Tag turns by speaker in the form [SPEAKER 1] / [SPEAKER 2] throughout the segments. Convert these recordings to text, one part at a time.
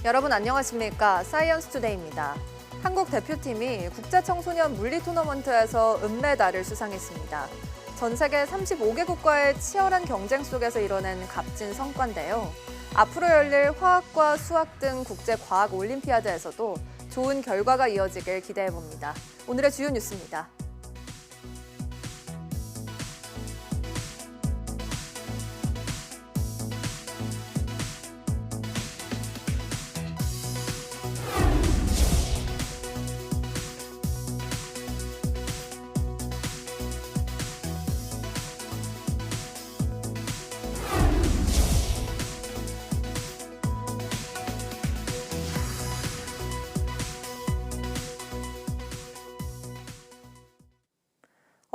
[SPEAKER 1] 여러분 안녕하십니까? 사이언스 투데이입니다. 한국 대표팀이 국제청소년 물리 토너먼트에서 은메달을 수상했습니다. 전 세계 35개국과의 치열한 경쟁 속에서 이뤄낸 값진 성과인데요. 앞으로 열릴 화학과 수학 등 국제과학 올림피아드에서도 좋은 결과가 이어지길 기대해봅니다. 오늘의 주요 뉴스입니다.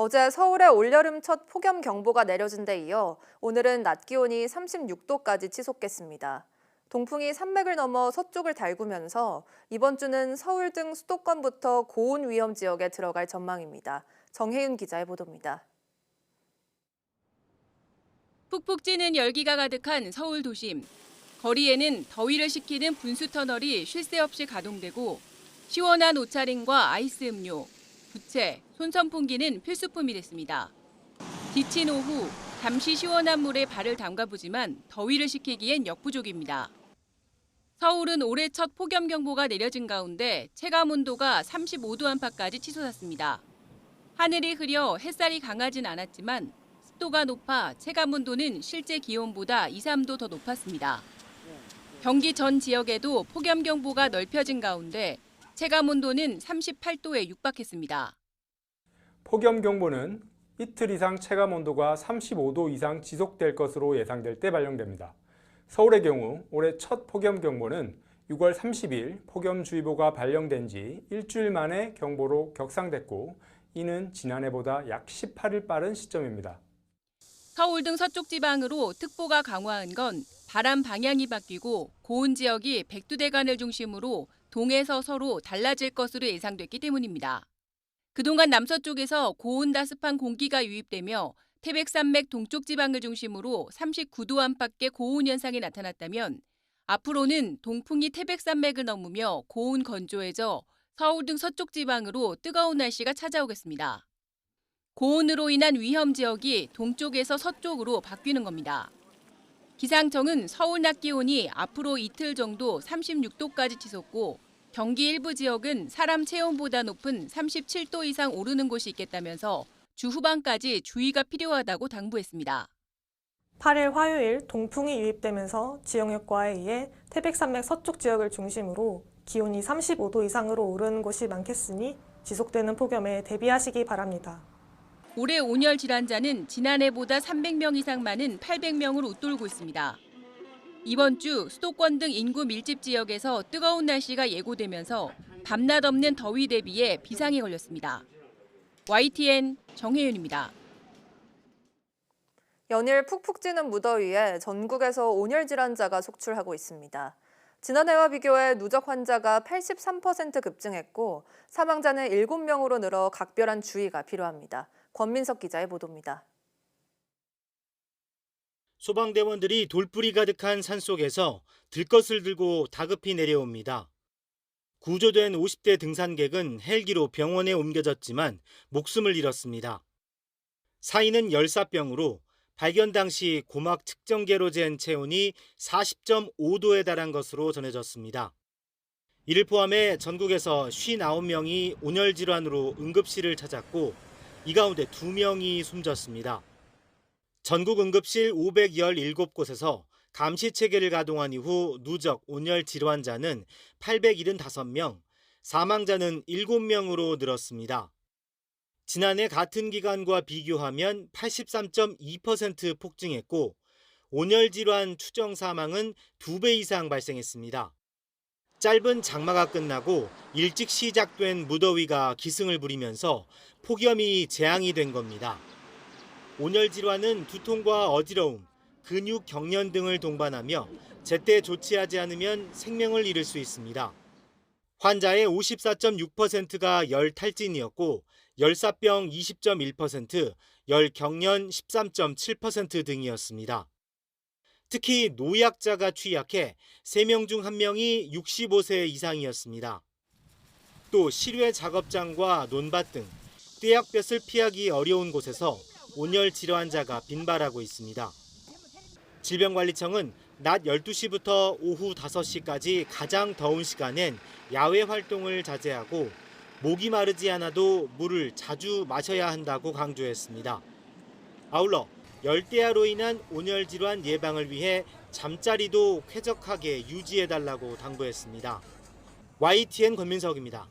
[SPEAKER 1] 어제 서울에 올여름 첫 폭염경보가 내려진 데 이어 오늘은 낮 기온이 36도까지 치솟겠습니다. 동풍이 산맥을 넘어 서쪽을 달구면서 이번 주는 서울 등 수도권부터 고온 위험 지역에 들어갈 전망입니다. 정혜윤 기자의 보도입니다.
[SPEAKER 2] 푹푹 찌는 열기가 가득한 서울 도심. 거리에는 더위를 식히는 분수터널이 쉴 새 없이 가동되고 시원한 옷차림과 아이스 음료, 부채, 손선풍기는 필수품이 됐습니다. 지친 오후, 잠시 시원한 물에 발을 담가보지만 더위를 식히기엔 역부족입니다. 서울은 올해 첫 폭염경보가 내려진 가운데 체감온도가 35도 안팎까지 치솟았습니다. 하늘이 흐려 햇살이 강하진 않았지만 습도가 높아 체감온도는 실제 기온보다 2, 3도 더 높았습니다. 경기 전 지역에도 폭염경보가 넓혀진 가운데 체감온도는 38도에 육박했습니다.
[SPEAKER 3] 폭염경보는 이틀 이상 체감온도가 35도 이상 지속될 것으로 예상될 때 발령됩니다. 서울의 경우 올해 첫 폭염경보는 6월 30일 폭염주의보가 발령된 지 일주일 만에 경보로 격상됐고 이는 지난해보다 약 18일 빠른 시점입니다.
[SPEAKER 2] 서울 등 서쪽 지방으로 특보가 강화한 건 바람 방향이 바뀌고 고온 지역이 백두대간을 중심으로 동에서 서로 달라질 것으로 예상됐기 때문입니다. 그동안 남서쪽에서 고온다 습한 공기가 유입되며 태백산맥 동쪽 지방을 중심으로 39도 안팎의 고온 현상이 나타났다면 앞으로는 동풍이 태백산맥을 넘으며 고온 건조해져 서울 등 서쪽 지방으로 뜨거운 날씨가 찾아오겠습니다. 고온으로 인한 위험 지역이 동쪽에서 서쪽으로 바뀌는 겁니다. 기상청은 서울 낮 기온이 앞으로 이틀 정도 36도까지 치솟고 경기 일부 지역은 사람 체온보다 높은 37도 이상 오르는 곳이 있겠다면서 주 후반까지 주의가 필요하다고 당부했습니다.
[SPEAKER 4] 8일 화요일 동풍이 유입되면서 지역력과에 의해 태백산맥 서쪽 지역을 중심으로 기온이 35도 이상으로 오르는 곳이 많겠으니 지속되는 폭염에 대비하시기 바랍니다.
[SPEAKER 2] 올해 온열 질환자는 지난해보다 300명 이상 많은 800명으로 웃돌고 있습니다. 이번 주 수도권 등 인구 밀집 지역에서 뜨거운 날씨가 예고되면서 밤낮 없는 더위 대비에 비상이 걸렸습니다. YTN 정혜윤입니다.
[SPEAKER 1] 연일 푹푹 찌는 무더위에 전국에서 온열 질환자가 속출하고 있습니다. 지난해와 비교해 누적 환자가 83% 급증했고 사망자는 7명으로 늘어 각별한 주의가 필요합니다. 권민석 기자의 보도입니다.
[SPEAKER 5] 소방대원들이 돌뿌리 가득한 산속에서 들것을 들고 다급히 내려옵니다. 구조된 50대 등산객은 헬기로 병원에 옮겨졌지만 목숨을 잃었습니다. 사인은 열사병으로 발견 당시 고막 측정계로 잰 체온이 40.5도에 달한 것으로 전해졌습니다. 이를 포함해 전국에서 59명이 온열 질환으로 응급실을 찾았고 이 가운데 2명이 숨졌습니다. 전국 응급실 517곳에서 감시체계를 가동한 이후 누적 온열 질환자는 875명, 사망자는 7명으로 늘었습니다. 지난해 같은 기간과 비교하면 83.2% 폭증했고 온열 질환 추정 사망은 2배 이상 발생했습니다. 짧은 장마가 끝나고 일찍 시작된 무더위가 기승을 부리면서 폭염이 재앙이 된 겁니다. 온열 질환은 두통과 어지러움, 근육 경련 등을 동반하며 제때 조치하지 않으면 생명을 잃을 수 있습니다. 환자의 54.6%가 열 탈진이었고 열사병 20.1%, 열경련 13.7% 등이었습니다. 특히 노약자가 취약해 3명 중 1명이 65세 이상이었습니다. 또 실외 작업장과 논밭 등 떼약볕을 피하기 어려운 곳에서 온열 질환자가 빈발하고 있습니다. 질병관리청은 낮 12시부터 오후 5시까지 가장 더운 시간엔 야외 활동을 자제하고 목이 마르지 않아도 물을 자주 마셔야 한다고 강조했습니다. 아울러 열대야로 인한 온열 질환 예방을 위해 잠자리도 쾌적하게 유지해달라고 당부했습니다. YTN 권민석입니다.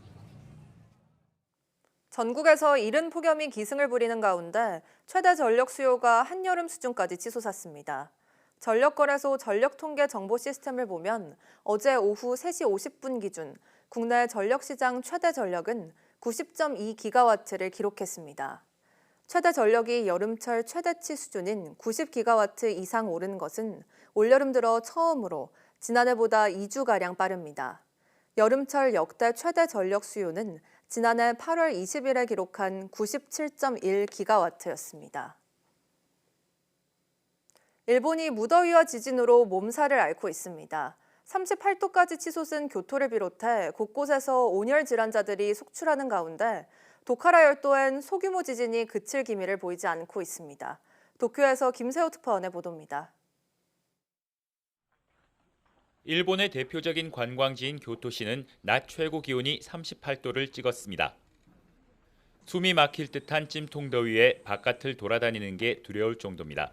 [SPEAKER 1] 전국에서 이른 폭염이 기승을 부리는 가운데 최대 전력 수요가 한여름 수준까지 치솟았습니다. 전력거래소 전력통계 정보 시스템을 보면 어제 오후 3시 50분 기준 국내 전력시장 최대 전력은 90.2기가와트를 기록했습니다. 최대 전력이 여름철 최대치 수준인 90기가와트 이상 오른 것은 올여름 들어 처음으로 지난해보다 2주가량 빠릅니다. 여름철 역대 최대 전력 수요는 지난해 8월 20일에 기록한 97.1기가와트였습니다. 일본이 무더위와 지진으로 몸살을 앓고 있습니다. 38도까지 치솟은 교토를 비롯해 곳곳에서 온열 질환자들이 속출하는 가운데 도카라 열도엔 소규모 지진이 그칠 기미를 보이지 않고 있습니다. 도쿄에서 김세호 특파원의 보도입니다.
[SPEAKER 6] 일본의 대표적인 관광지인 교토시는 낮 최고 기온이 38도를 찍었습니다. 숨이 막힐 듯한 찜통 더위에 바깥을 돌아다니는 게 두려울 정도입니다.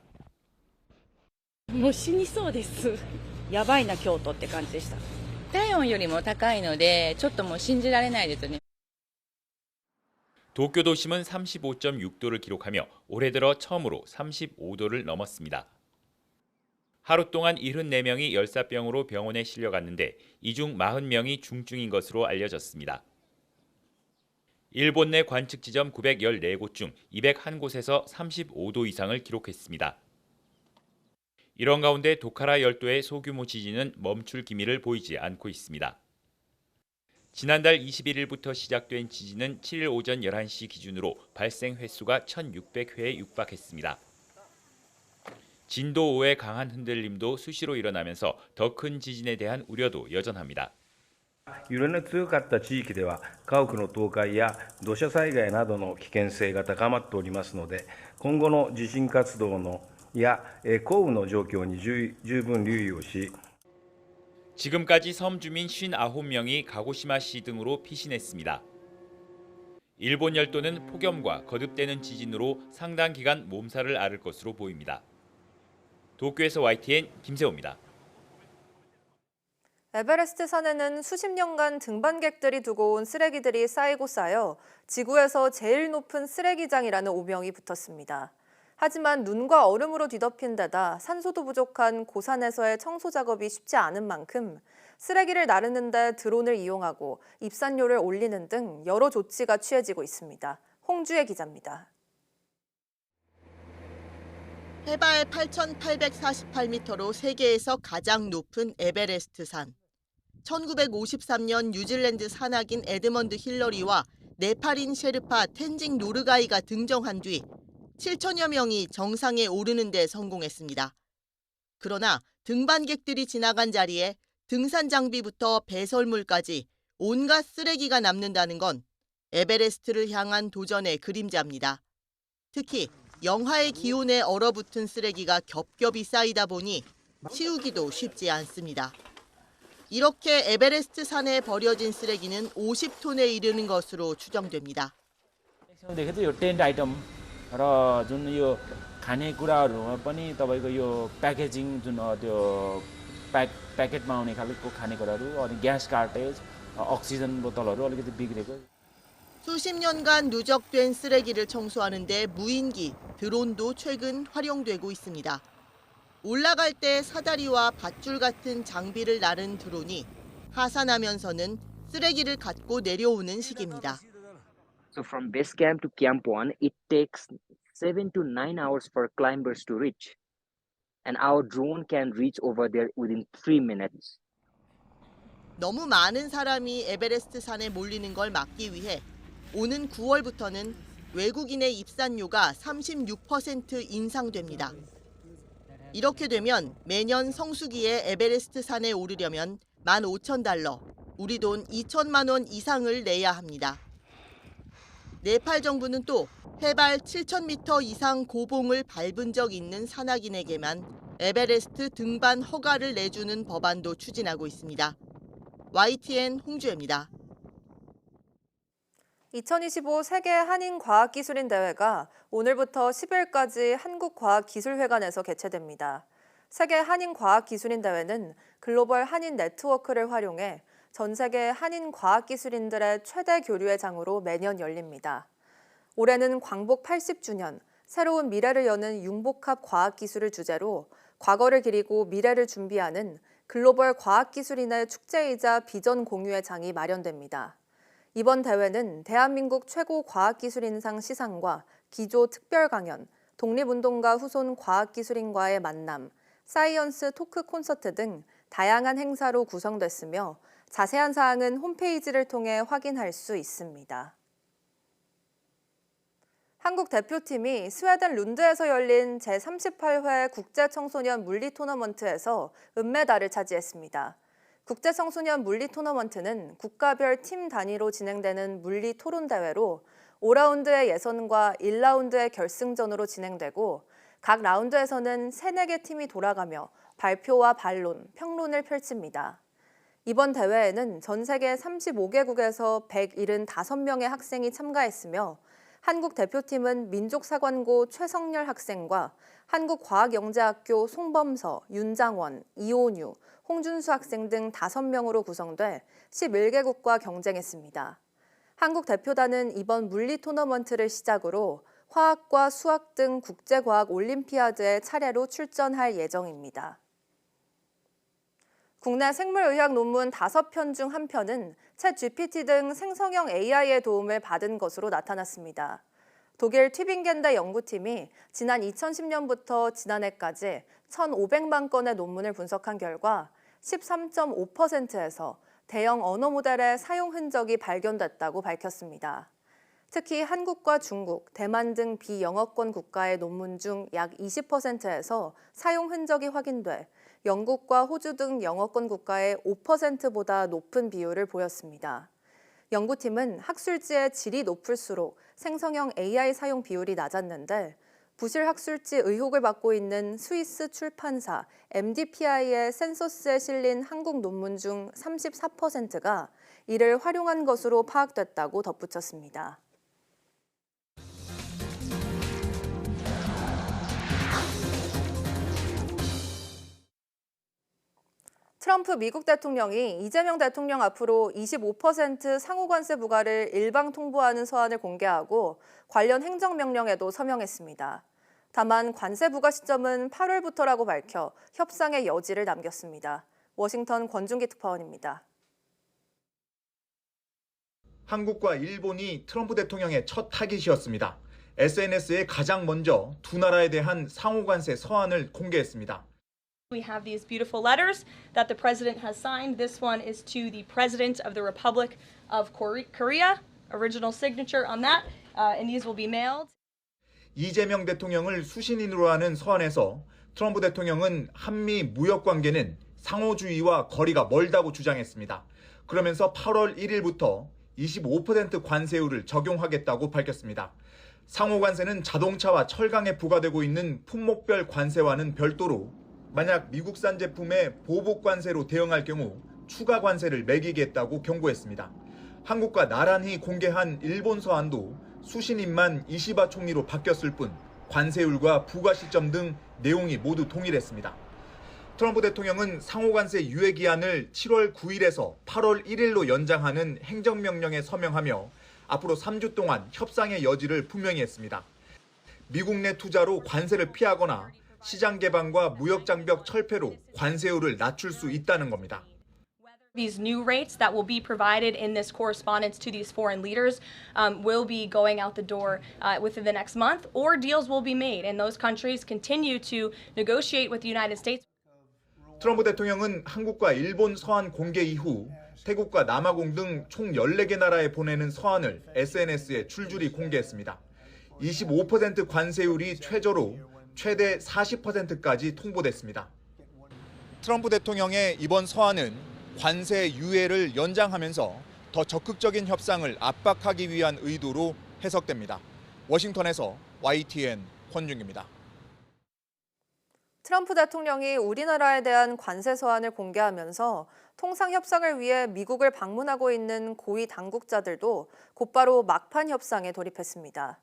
[SPEAKER 7] もう死にそうです。やばいな京都って感じでした。
[SPEAKER 8] 体温よりも高いので、ちょっともう信じられないですね。
[SPEAKER 6] 도쿄 도심은 35.6도를 기록하며 올해 들어 처음으로 35도를 넘었습니다. 하루 동안 74명이 열사병으로 병원에 실려갔는데 이 중 40명이 중증인 것으로 알려졌습니다. 일본 내 관측 지점 914곳 중 201곳에서 35도 이상을 기록했습니다. 이런 가운데 도카라 열도의 소규모 지진은 멈출 기미를 보이지 않고 있습니다. 지난달 21일부터 시작된 지진은 7일 오전 11시 기준으로 발생 횟수가 1,600회에 육박했습니다. 진도 5의 강한 흔들림도 수시로 일어나면서 더 큰 지진에 대한 우려도 여전합니다.
[SPEAKER 9] 揺れの強かった地域では家屋の倒壊や土砂災害などの危険性が高まっておりますので、今後の地震活動や降雨の状況に十分留意をし
[SPEAKER 6] 지금까지 섬 주민 59명이 가고시마시 등으로 피신했습니다. 일본 열도는 폭염과 거듭되는 지진으로 상당 기간 몸살을 앓을 것으로 보입니다. 도쿄에서 YTN 김세호입니다.
[SPEAKER 1] 에베레스트 산에는 수십 년간 등반객들이 두고 온 쓰레기들이 쌓이고 쌓여 지구에서 제일 높은 쓰레기장이라는 오명이 붙었습니다. 하지만 눈과 얼음으로 뒤덮인 데다 산소도 부족한 고산에서의 청소 작업이 쉽지 않은 만큼 쓰레기를 나르는 데 드론을 이용하고 입산료를 올리는 등 여러 조치가 취해지고 있습니다. 홍주혜 기자입니다.
[SPEAKER 10] 해발 8,848m로 세계에서 가장 높은 에베레스트 산. 1953년 뉴질랜드 산악인 에드먼드 힐러리와 네팔인 셰르파 텐징 노르가이가 등정한 뒤 7천여 명이 정상에 오르는 데 성공했습니다. 그러나 등반객들이 지나간 자리에 등산 장비부터 배설물까지 온갖 쓰레기가 남는다는 건 에베레스트를 향한 도전의 그림자입니다. 특히 영하의 기온에 얼어붙은 쓰레기가 겹겹이 쌓이다 보니 치우기도 쉽지 않습니다. 이렇게 에베레스트 산에 버려진 쓰레기는 50톤에 이르는 것으로 추정됩니다.
[SPEAKER 11] र जुन यो खानेकुराहरूमा पनि तपाईँको यो प्याकेजिङ जुन त्यो प्याकेटमा आउने खालको खानेकुराहरू अनि ग्यास कार्टेज अक्सिजन बोतलहरू अलिकति बिग्रेको.
[SPEAKER 10] 수십 년간 누적된 쓰레기를 청소하는 데 무인기, 드론도 최근 활용되고 있습니다. 올라갈 때 사다리와 밧줄 같은 장비를 나른 드론이 하산하면서는 쓰레기를 갖고 내려오는 식입니다.
[SPEAKER 12] So from base camp to camp 1, it takes 7 to 9 hours for climbers to reach. and our drone can reach over there within 3 minutes.
[SPEAKER 10] 너무 많은 사람이 에베레스트 산에 몰리는 걸 막기 위해 오는 9월부터는 외국인의 입산료가 36% 인상됩니다. 이렇게 되면 매년 성수기에 에베레스트 산에 오르려면 15,000달러, 우리 돈 2천만 원 이상을 내야 합니다. 네팔 정부는 또 해발 7,000m 이상 고봉을 밟은 적 있는 산악인에게만 에베레스트 등반 허가를 내주는 법안도 추진하고 있습니다. YTN 홍주혜입니다.
[SPEAKER 1] 2025 세계 한인과학기술인 대회가 오늘부터 10일까지 한국과학기술회관에서 개최됩니다. 세계 한인과학기술인 대회는 글로벌 한인 네트워크를 활용해 전 세계 한인과학기술인들의 최대 교류의 장으로 매년 열립니다. 올해는 광복 80주년, 새로운 미래를 여는 융복합 과학기술을 주제로 과거를 기리고 미래를 준비하는 글로벌 과학기술인의 축제이자 비전 공유의 장이 마련됩니다. 이번 대회는 대한민국 최고 과학기술인상 시상과 기조 특별 강연, 독립운동가 후손 과학기술인과의 만남, 사이언스 토크 콘서트 등 다양한 행사로 구성됐으며 자세한 사항은 홈페이지를 통해 확인할 수 있습니다. 한국 대표팀이 스웨덴 룬드에서 열린 제38회 국제청소년 물리 토너먼트에서 은메달을 차지했습니다. 국제청소년 물리 토너먼트는 국가별 팀 단위로 진행되는 물리 토론 대회로 5라운드의 예선과 1라운드의 결승전으로 진행되고 각 라운드에서는 3-4개 팀이 돌아가며 발표와 반론, 평론을 펼칩니다. 이번 대회에는 전 세계 35개국에서 175명의 학생이 참가했으며 한국 대표팀은 민족사관고 최성렬 학생과 한국과학영재학교 송범서, 윤장원, 이온유, 홍준수 학생 등 5명으로 구성돼 11개국과 경쟁했습니다. 한국 대표단은 이번 물리 토너먼트를 시작으로 화학과 수학 등 국제과학 올림피아드에 차례로 출전할 예정입니다. 국내 생물의학 논문 5편 중 1편은 챗GPT 등 생성형 AI의 도움을 받은 것으로 나타났습니다. 독일 튜빙겐대 연구팀이 지난 2010년부터 지난해까지 1,500만 건의 논문을 분석한 결과 13.5%에서 대형 언어 모델의 사용 흔적이 발견됐다고 밝혔습니다. 특히 한국과 중국, 대만 등 비영어권 국가의 논문 중 약 20%에서 사용 흔적이 확인돼 영국과 호주 등 영어권 국가의 5%보다 높은 비율을 보였습니다. 연구팀은 학술지의 질이 높을수록 생성형 AI 사용 비율이 낮았는데 부실 학술지 의혹을 받고 있는 스위스 출판사 MDPI의 센서스에 실린 한국 논문 중 34%가 이를 활용한 것으로 파악됐다고 덧붙였습니다. 트럼프 미국 대통령이 이재명 대통령 앞으로 25% 상호관세 부과를 일방 통보하는 서한을 공개하고 관련 행정명령에도 서명했습니다. 다만 관세 부과 시점은 8월부터라고 밝혀 협상의 여지를 남겼습니다. 워싱턴 권준기 특파원입니다.
[SPEAKER 13] 한국과 일본이 트럼프 대통령의 첫 타깃이었습니다. SNS에 가장 먼저 두 나라에 대한 상호관세 서한을 공개했습니다.
[SPEAKER 14] We have these beautiful letters that the president has signed. This one is to the president of the Republic of Korea. Original signature on that, and these will be mailed.
[SPEAKER 13] 이재명 대통령을 수신인으로 하는 서한에서 트럼프 대통령은 한미 무역 관계는 상호주의와 거리가 멀다고 주장했습니다. 그러면서 8월 1일부터 25% 관세율을 적용하겠다고 밝혔습니다. 상호관세는 자동차와 철강에 부과되고 있는 품목별 관세와는 별도로 만약 미국산 제품의 보복 관세로 대응할 경우 추가 관세를 매기겠다고 경고했습니다. 한국과 나란히 공개한 일본 서한도 수신인만 이시바 총리로 바뀌었을 뿐 관세율과 부과 시점 등 내용이 모두 동일했습니다. 트럼프 대통령은 상호관세 유예 기한을 7월 9일에서 8월 1일로 연장하는 행정명령에 서명하며 앞으로 3주 동안 협상의 여지를 분명히 했습니다. 미국 내 투자로 관세를 피하거나 시장 개방과 무역 장벽 철폐로 관세율을 낮출 수 있다는 겁니다.
[SPEAKER 14] These new rates that will be provided in this correspondence to these foreign leaders will be going out the door within the next month, or deals will be made, and those countries continue to negotiate with the United States.
[SPEAKER 13] 트럼프 대통령은 한국과 일본 서한 공개 이후 태국과 남아공 등 총 14개 나라에 보내는 서한을 SNS에 줄줄이 공개했습니다. 25% 관세율이 최저로 최대 40%까지 통보됐습니다. 트럼프 대통령의 이번 서한은 관세 유예를 연장하면서 더 적극적인 협상을 압박하기 위한 의도로 해석됩니다. 워싱턴에서 YTN 권준기입니다.
[SPEAKER 1] 트럼프 대통령이 우리나라에 대한 관세 서한을 공개하면서 통상 협상을 위해 미국을 방문하고 있는 고위 당국자들도 곧바로 막판 협상에 돌입했습니다.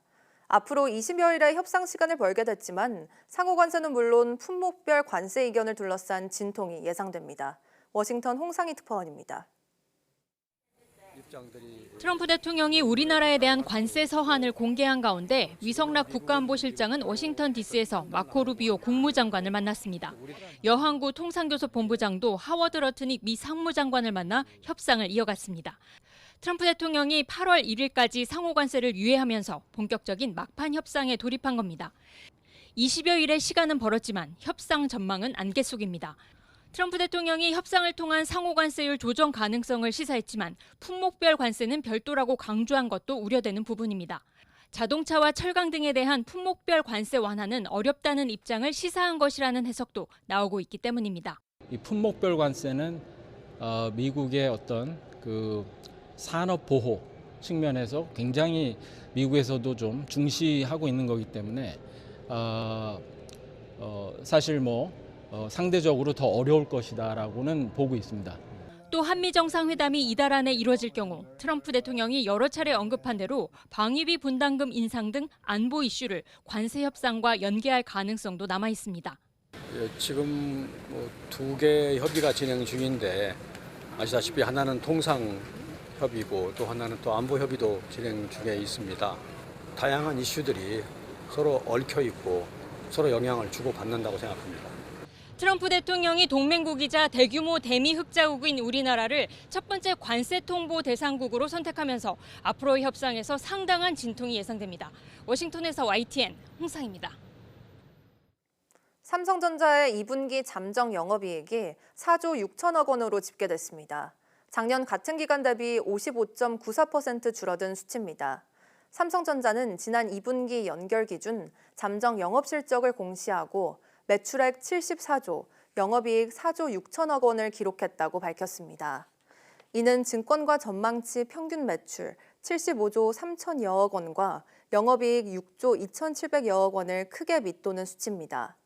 [SPEAKER 1] 앞으로 20여일의 협상 시간을 벌게 됐지만 상호 관세는 물론 품목별 관세 이견을 둘러싼 진통이 예상됩니다. 워싱턴 홍상희 특파원입니다.
[SPEAKER 15] 트럼프 대통령이 우리나라에 대한 관세 서한을 공개한 가운데 위성락 국가안보실장은 워싱턴 DC에서 마코 루비오 국무장관을 만났습니다. 여항구 통상교섭본부장도 하워드 러트닉 미 상무장관을 만나 협상을 이어갔습니다. 트럼프 대통령이 8월 1일까지 상호 관세를 유예하면서 본격적인 막판 협상에 돌입한 겁니다. 20여일의 시간은 벌었지만 협상 전망은 안개 속입니다. 트럼프 대통령이 협상을 통한 상호 관세율 조정 가능성을 시사했지만 품목별 관세는 별도라고 강조한 것도 우려되는 부분입니다. 자동차와 철강 등에 대한 품목별 관세 완화는 어렵다는 입장을 시사한 것이라는 해석도 나오고 있기 때문입니다.
[SPEAKER 16] 이 품목별 관세는 미국의 어떤 산업 보호 측면에서 굉장히 미국에서도 좀 중시하고 있는 거기 때문에 사실 상대적으로 더 어려울 것이다라고는 보고 있습니다.
[SPEAKER 15] 또 한미 정상회담이 이달 안에 이뤄질 경우 트럼프 대통령이 여러 차례 언급한 대로 방위비 분담금 인상 등 안보 이슈를 관세 협상과 연계할 가능성도 남아 있습니다.
[SPEAKER 17] 지금 2개 협의가 진행 중인데 아시다시피 하나는 통상 협의고 또 하나는 또 안보 협의도 진행 중에 있습니다. 다양한 이슈들이 서로 얽혀 있고 서로 영향을 주고받는다고 생각합니다.
[SPEAKER 15] 트럼프 대통령이 동맹국이자 대규모 대미 흑자국인 우리나라를 첫 번째 관세 통보 대상국으로 선택하면서 앞으로의 협상에서 상당한 진통이 예상됩니다. 워싱턴에서 YTN 홍상입니다.
[SPEAKER 1] 삼성전자의 2분기 잠정 영업이익이 4조 6천억 원으로 집계됐습니다. 작년 같은 기간 대비 55.94% 줄어든 수치입니다. 삼성전자는 지난 2분기 연결 기준 잠정 영업실적을 공시하고 매출액 74조, 영업이익 4조 6천억 원을 기록했다고 밝혔습니다. 이는 증권가 전망치 평균 매출 75조 3천여억 원과 영업이익 6조 2,700여억 원을 크게 밑도는 수치입니다.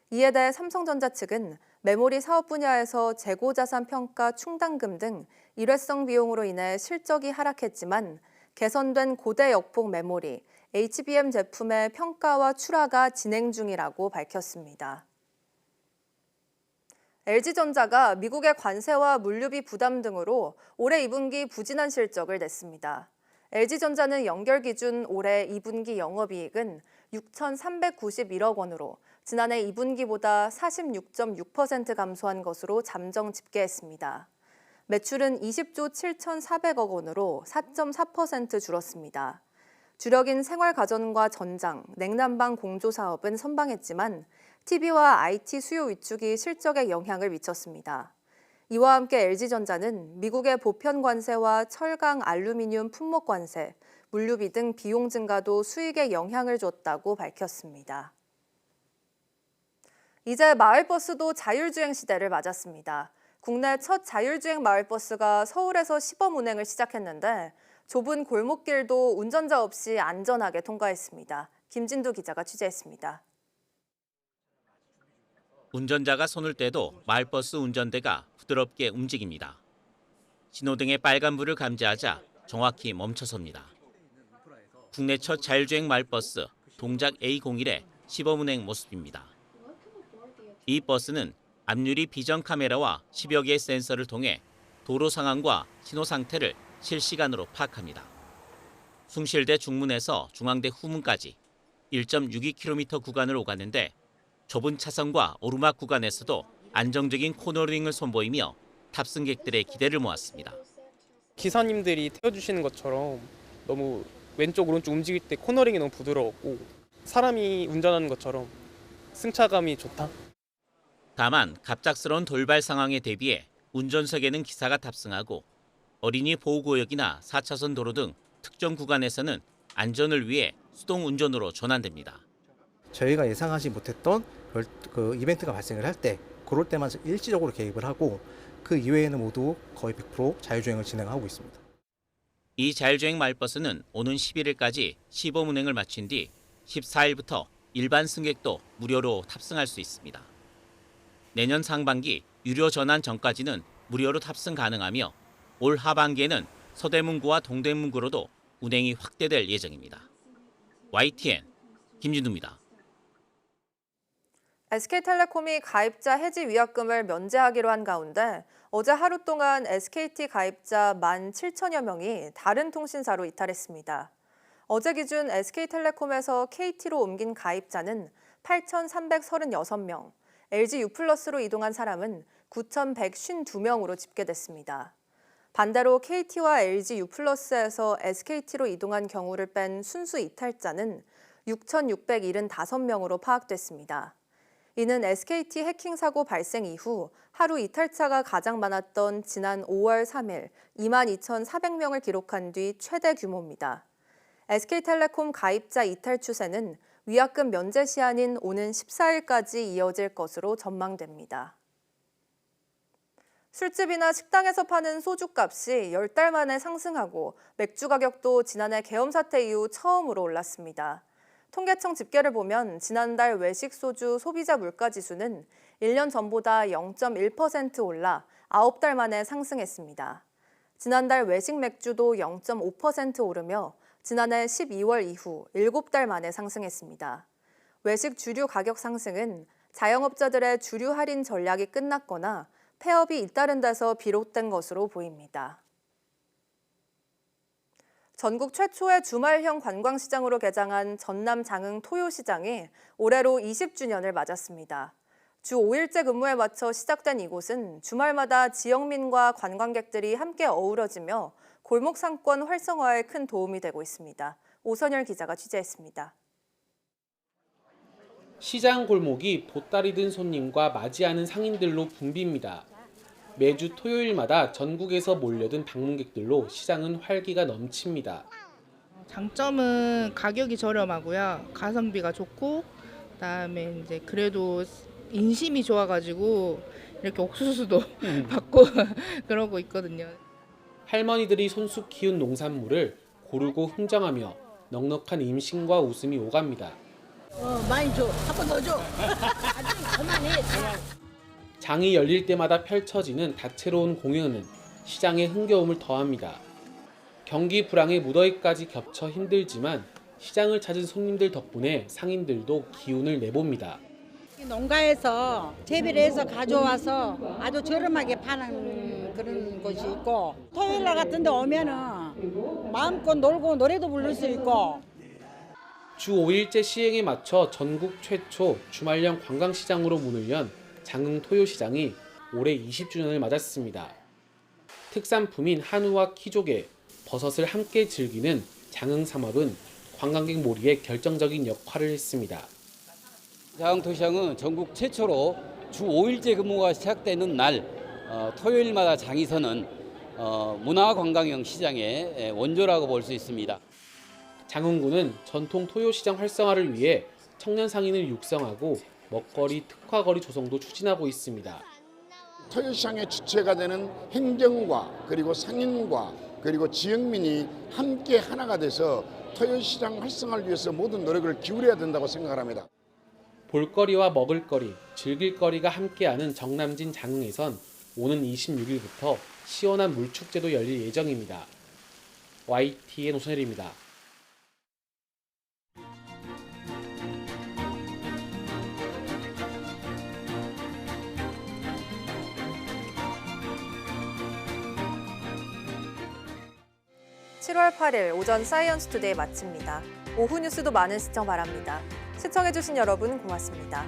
[SPEAKER 1] 이에 대해 삼성전자 측은 메모리 사업 분야에서 재고자산 평가 충당금 등 일회성 비용으로 인해 실적이 하락했지만 개선된 고대 역폭 메모리, HBM 제품의 평가와 출하가 진행 중이라고 밝혔습니다. LG전자가 미국의 관세와 물류비 부담 등으로 올해 2분기 부진한 실적을 냈습니다. LG전자는 연결 기준 올해 2분기 영업이익은 6,391억 원으로 지난해 2분기보다 46.6% 감소한 것으로 잠정 집계했습니다. 매출은 20조 7,400억 원으로 4.4% 줄었습니다. 주력인 생활가전과 전장, 냉난방 공조 사업은 선방했지만 TV와 IT 수요 위축이 실적에 영향을 미쳤습니다. 이와 함께 LG전자는 미국의 보편 관세와 철강, 알루미늄 품목 관세, 물류비 등 비용 증가도 수익에 영향을 줬다고 밝혔습니다. 이제 마을버스도 자율주행 시대를 맞았습니다. 국내 첫 자율주행 마을버스가 서울에서 시범 운행을 시작했는데 좁은 골목길도 운전자 없이 안전하게 통과했습니다. 김진두 기자가 취재했습니다.
[SPEAKER 18] 운전자가 손을 떼도 마을버스 운전대가 부드럽게 움직입니다. 신호등의 빨간불을 감지하자 정확히 멈춰섭니다. 국내 첫 자율주행 마을버스 동작 A01의 시범 운행 모습입니다. 이 버스는 앞유리 비전 카메라와 10여 개의 센서를 통해 도로 상황과 신호 상태를 실시간으로 파악합니다. 숭실대 중문에서 중앙대 후문까지 1.62km 구간을 오갔는데 좁은 차선과 오르막 구간에서도 안정적인 코너링을 선보이며 탑승객들의 기대를 모았습니다.
[SPEAKER 19] 기사님들이 태워주시는 것처럼 너무 왼쪽 오른쪽 움직일 때 코너링이 너무 부드러웠고 사람이 운전하는 것처럼 승차감이 좋다.
[SPEAKER 18] 다만 갑작스러운 돌발 상황에 대비해 운전석에는 기사가 탑승하고 어린이 보호구역이나 4차선 도로 등 특정 구간에서는 안전을 위해 수동 운전으로 전환됩니다.
[SPEAKER 20] 저희가 예상하지 못했던 그 이벤트가 발생을 할 때 그럴 때만 일시적으로 개입을 하고 그 이외에는 모두 거의 100% 자율주행을 진행하고 있습니다.
[SPEAKER 18] 이 자율주행 마을버스는 오는 11일까지 시범 운행을 마친 뒤 14일부터 일반 승객도 무료로 탑승할 수 있습니다. 내년 상반기 유료 전환 전까지는 무료로 탑승 가능하며 올 하반기에는 서대문구와 동대문구로도 운행이 확대될 예정입니다. YTN 김진우입니다.
[SPEAKER 1] SK텔레콤이 가입자 해지 위약금을 면제하기로 한 가운데 어제 하루 동안 SKT 가입자 17,000여 명이 다른 통신사로 이탈했습니다. 어제 기준 SK텔레콤에서 KT로 옮긴 가입자는 8,336명, LG U+로 이동한 사람은 9,152명으로 집계됐습니다. 반대로 KT와 LG U+에서 SKT로 이동한 경우를 뺀 순수 이탈자는 6,675명으로 파악됐습니다. 이는 SKT 해킹 사고 발생 이후 하루 이탈자가 가장 많았던 지난 5월 3일 22,400명을 기록한 뒤 최대 규모입니다. SK텔레콤 가입자 이탈 추세는 위약금 면제 시한인 오는 14일까지 이어질 것으로 전망됩니다. 술집이나 식당에서 파는 소주값이 10달 만에 상승하고 맥주 가격도 지난해 계엄 사태 이후 처음으로 올랐습니다. 통계청 집계를 보면 지난달 외식 소주 소비자 물가지수는 1년 전보다 0.1% 올라 9달 만에 상승했습니다. 지난달 외식 맥주도 0.5% 오르며 지난해 12월 이후 7달 만에 상승했습니다. 외식 주류 가격 상승은 자영업자들의 주류 할인 전략이 끝났거나 폐업이 잇따른 데서 비롯된 것으로 보입니다. 전국 최초의 주말형 관광시장으로 개장한 전남 장흥 토요시장이 올해로 20주년을 맞았습니다. 주 5일째 근무에 맞춰 시작된 이곳은 주말마다 지역민과 관광객들이 함께 어우러지며 골목 상권 활성화에 큰 도움이 되고 있습니다. 오선열 기자가 취재했습니다.
[SPEAKER 21] 시장 골목이 보따리 든 손님과 맞이하는 상인들로 붐빕니다. 매주 토요일마다 전국에서 몰려든 방문객들로 시장은 활기가 넘칩니다.
[SPEAKER 22] 장점은 가격이 저렴하고요. 가성비가 좋고 그다음에 이제 그래도 인심이 좋아가지고 이렇게 옥수수도 받고 그러고 있거든요.
[SPEAKER 21] 할머니들이 손수 키운 농산물을 고르고 흥정하며 넉넉한 임신과 웃음이 오갑니다.
[SPEAKER 23] 많이 줘. 한 번 더 줘. 아직 그만해.
[SPEAKER 21] 장이 열릴 때마다 펼쳐지는 다채로운 공연은 시장의 흥겨움을 더합니다. 경기 불황에 무더위까지 겹쳐 힘들지만 시장을 찾은 손님들 덕분에 상인들도 기운을 내봅니다.
[SPEAKER 23] 농가에서 재배를 해서 가져와서 아주 저렴하게 파는 그런 곳이 있고 토요일 날 같은 데 오면은 마음껏 놀고 노래도 부를 수 있고.
[SPEAKER 21] 주 5일째 시행에 맞춰 전국 최초 주말형 관광시장으로 문을 연 장흥 토요시장이 올해 20주년을 맞았습니다. 특산품인 한우와 키조개, 버섯을 함께 즐기는 장흥 삼합은 관광객 몰이에 결정적인 역할을 했습니다.
[SPEAKER 24] 장흥 토요시장은 전국 최초로 주 5일째 근무가 시작되는 날 토요일마다 장이 서는 문화관광형 시장의 원조라고 볼 수 있습니다.
[SPEAKER 21] 장흥구는 전통 토요시장 활성화를 위해 청년 상인을 육성하고 먹거리 특화거리 조성도 추진하고 있습니다.
[SPEAKER 25] 토요시장의 주체가 되는 행정과 그리고 상인과 그리고 지역민이 함께 하나가 돼서 토요시장 활성화를 위해서 모든 노력을 기울여야 된다고 생각을 합니다.
[SPEAKER 21] 볼거리와 먹을거리, 즐길거리가 함께하는 정남진 장흥에선 오는 26일부터 시원한 물축제도 열릴 예정입니다. YTN 오선열입니다.
[SPEAKER 1] (7월 8일) 오전 사이언스 투데이 마칩니다. 오후 뉴스도 많은 시청 바랍니다. 시청해주신 여러분 고맙습니다.